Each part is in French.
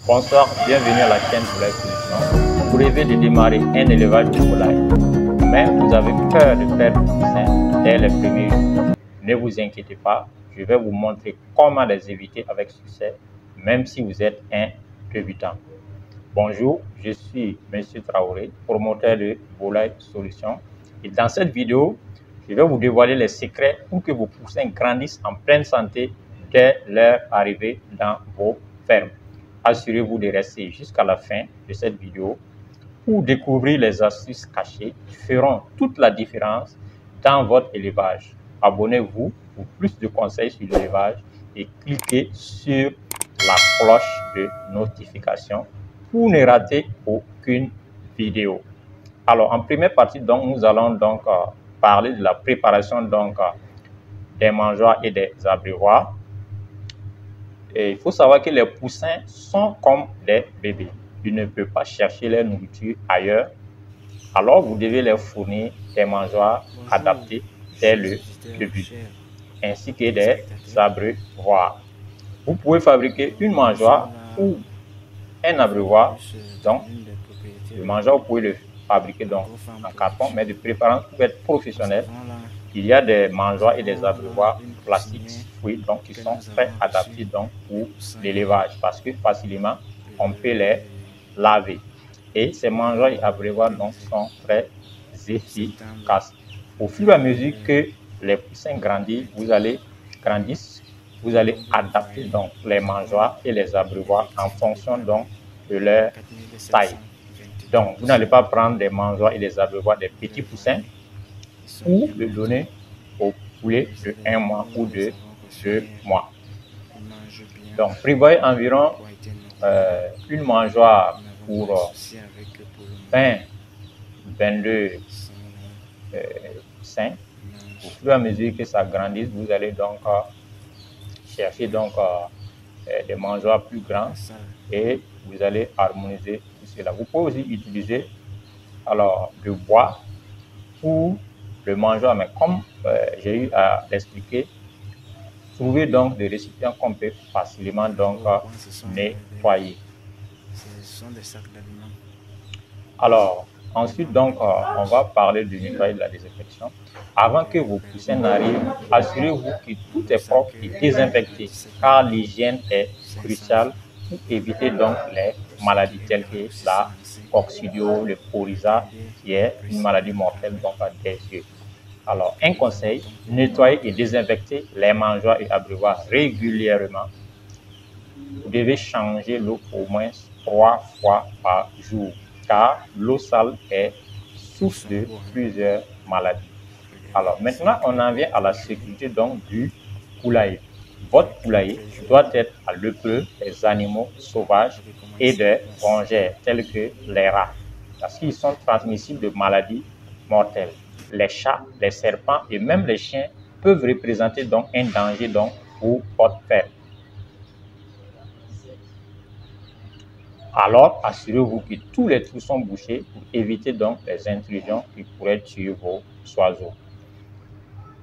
Bonsoir, bienvenue à la chaîne Volaille Solutions. Vous rêvez de démarrer un élevage de volaille, mais vous avez peur de perdre vos poussins dès les premiers jours. Ne vous inquiétez pas, je vais vous montrer comment les éviter avec succès, même si vous êtes un débutant. Bonjour, je suis M. Traoré, promoteur de Volaille Solutions. Et dans cette vidéo, je vais vous dévoiler les secrets pour que vos poussins grandissent en pleine santé dès leur arrivée dans vos fermes. Assurez-vous de rester jusqu'à la fin de cette vidéo pour découvrir les astuces cachées qui feront toute la différence dans votre élevage. Abonnez-vous pour plus de conseils sur l'élevage et cliquez sur la cloche de notification pour ne rater aucune vidéo. Alors, en première partie, donc, nous allons donc parler de la préparation des mangeoires et des abreuvoirs. Et il faut savoir que les poussins sont comme des bébés. Ils ne peuvent pas chercher leur nourriture ailleurs. Alors, vous devez leur fournir des mangeoires adaptés dès le début, ainsi que des abreuvoirs. Vous pouvez fabriquer une mangeoire ou un abreuvoir. Donc, le mangeoire, vous pouvez le fabriquer donc en carton, mais de préférence pour être professionnel. Il y a des mangeoires et des abreuvoirs plastiques, oui, donc qui sont très adaptés donc pour l'élevage parce que facilement on peut les laver. Et ces mangeoires et abreuvoirs donc sont très efficaces. Au fur et à mesure que les poussins grandissent, vous allez adapter donc les mangeoires et les abreuvoirs en fonction donc de leur taille. Donc, vous n'allez pas prendre des mangeoires et des abreuvoirs des petits poussins ou le donner au poulet de 1 mois ou de 2 mois. Donc, prévoyez environ une mangeoire pour 20-22 poussins. Au fur et à mesure que ça grandisse, vous allez donc chercher donc des mangeoires plus grands et vous allez harmoniser tout cela. Vous pouvez aussi utiliser alors le bois pour le mangeoire, mais comme j'ai eu à l'expliquer, trouvez donc des récipients qu'on peut facilement donc nettoyer. Alors, ensuite donc on va parler du nettoyage de la désinfection. Avant que vos poussins n'arrivent, assurez-vous que tout est propre et désinfecté, car l'hygiène est cruciale pour éviter donc les maladies telles que la coccidio, le coryza, qui est une maladie mortelle donc des yeux. Alors, un conseil, nettoyer et désinfecter les mangeoires et abreuvoirs régulièrement. Vous devez changer l'eau au moins 3 fois par jour, car l'eau sale est source de plusieurs maladies. Alors, maintenant, on en vient à la sécurité donc du poulailler. Votre poulailler doit être à l'abri des animaux sauvages et des rongeurs tels que les rats, parce qu'ils sont transmissibles de maladies mortelles. Les chats, les serpents et même les chiens peuvent représenter donc un danger donc pour votre ferme. Alors, assurez-vous que tous les trous sont bouchés pour éviter donc les intrusions qui pourraient tuer vos oiseaux.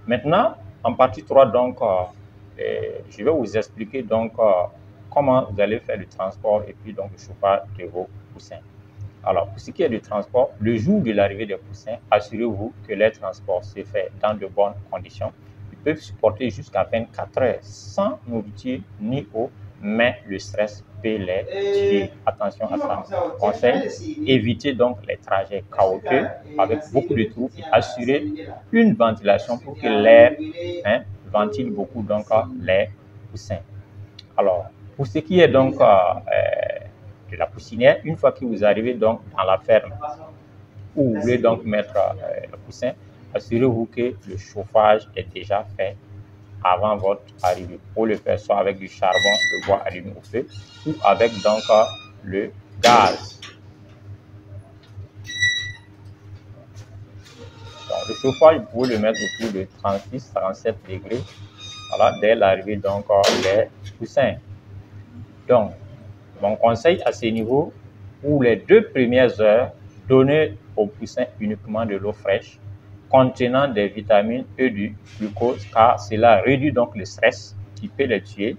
Maintenant, en partie 3, donc, je vais vous expliquer donc comment vous allez faire le transport et puis donc le chauffage de vos poussins. Alors, pour ce qui est du transport, le jour de l'arrivée des poussins, assurez-vous que leur transport se fait dans de bonnes conditions. Ils peuvent supporter jusqu'à 24 heures sans nourriture ni eau, mais le stress peut les tuer. Attention à ça. Conseil, évitez donc les trajets chaotiques avec beaucoup de trous et assurez une ventilation pour que l'air ventile beaucoup donc les poussins. Alors, pour ce qui est donc de la poussinière, une fois que vous arrivez donc dans la ferme où vous voulez donc mettre le poussin, assurez-vous que le chauffage est déjà fait avant votre arrivée. Pour le faire soit avec du charbon de bois allumé au feu ou avec donc le gaz. Donc, le chauffage, vous pouvez le mettre autour de 36-37 degrés voilà, dès l'arrivée donc des poussins. Donc, mon conseil à ce niveau, pour les 2 premières heures, donnez aux poussins uniquement de l'eau fraîche contenant des vitamines et du glucose, car cela réduit donc le stress qui peut les tuer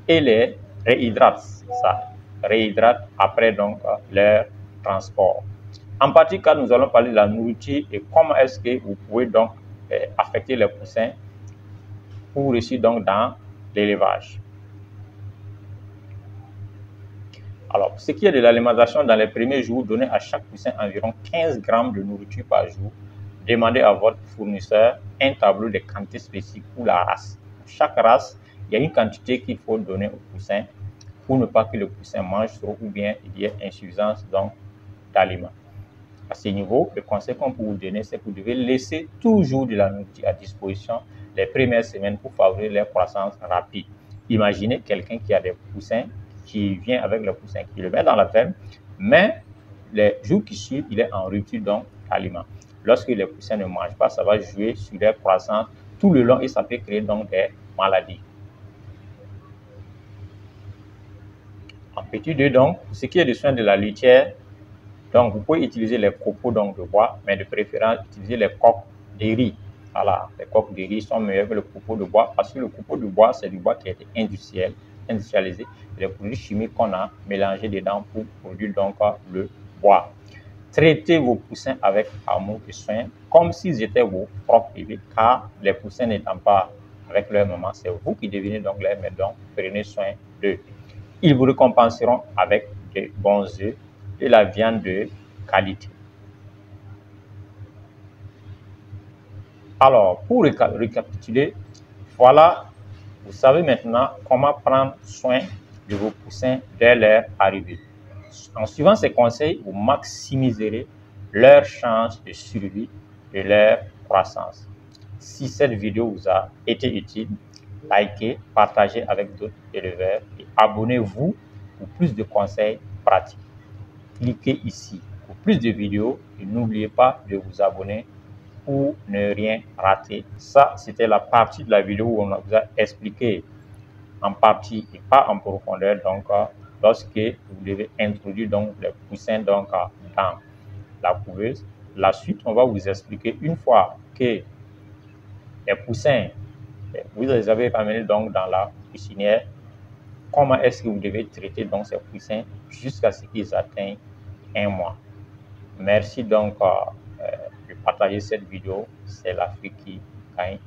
et les réhydrate. Ça. réhydratent après donc leur transport. En partie, quand nous allons parler de la nourriture et comment est-ce que vous pouvez donc affecter les poussins pour réussir donc dans l'élevage. Alors, pour ce qui est de l'alimentation, dans les premiers jours, donnez à chaque poussin environ 15 grammes de nourriture par jour. Demandez à votre fournisseur un tableau de quantité spécifique pour la race. Pour chaque race, il y a une quantité qu'il faut donner au poussin pour ne pas que le poussin mange trop ou bien il y ait insuffisance d'aliments. À ce niveau, le conseil qu'on peut vous donner, c'est que vous devez laisser toujours de la nourriture à disposition les premières semaines pour favoriser leur croissance rapide. Imaginez quelqu'un qui a des poussins, qui vient avec le poussin, qui le met dans la ferme, mais les jours qui suivent, il est en rupture d'aliments. Lorsque les poussins ne mangent pas, ça va jouer sur leur croissance tout le long et ça peut créer donc des maladies. En petit 2, donc, pour ce qui est des soins de la litière, donc vous pouvez utiliser les copeaux de bois, mais de préférence utiliser les coques de riz. Voilà, les coques de riz sont meilleures que le copeau de bois parce que le copeau de bois, c'est du bois qui a été industrialisé. Les produits chimiques qu'on a mélangés dedans pour produire donc le bois. Traitez vos poussins avec amour et soin, comme s'ils étaient vos propres bébés, car les poussins n'étant pas avec leur maman, c'est vous qui devenez donc leur mère, donc prenez soin d'eux. Ils vous récompenseront avec de bons œufs et la viande de qualité. Alors, pour récapituler, voilà, vous savez maintenant comment prendre soin de vos poussins dès leur arrivée. En suivant ces conseils, vous maximiserez leurs chances de survie et leur croissance. Si cette vidéo vous a été utile, likez, partagez avec d'autres éleveurs et abonnez-vous pour plus de conseils pratiques. Cliquez ici pour plus de vidéos et n'oubliez pas de vous abonner pour ne rien rater. Ça, c'était la partie de la vidéo où on vous a expliqué en partie et pas en profondeur, donc lorsque vous devez introduire donc les poussins donc dans la couveuse. La suite, on va vous expliquer une fois que les poussins, vous les avez ramenés donc dans la poussinière, comment est-ce que vous devez traiter donc ces poussins jusqu'à ce qu'ils atteignent 1 mois. Merci donc de partager cette vidéo. C'est l'Afrique qui gagne.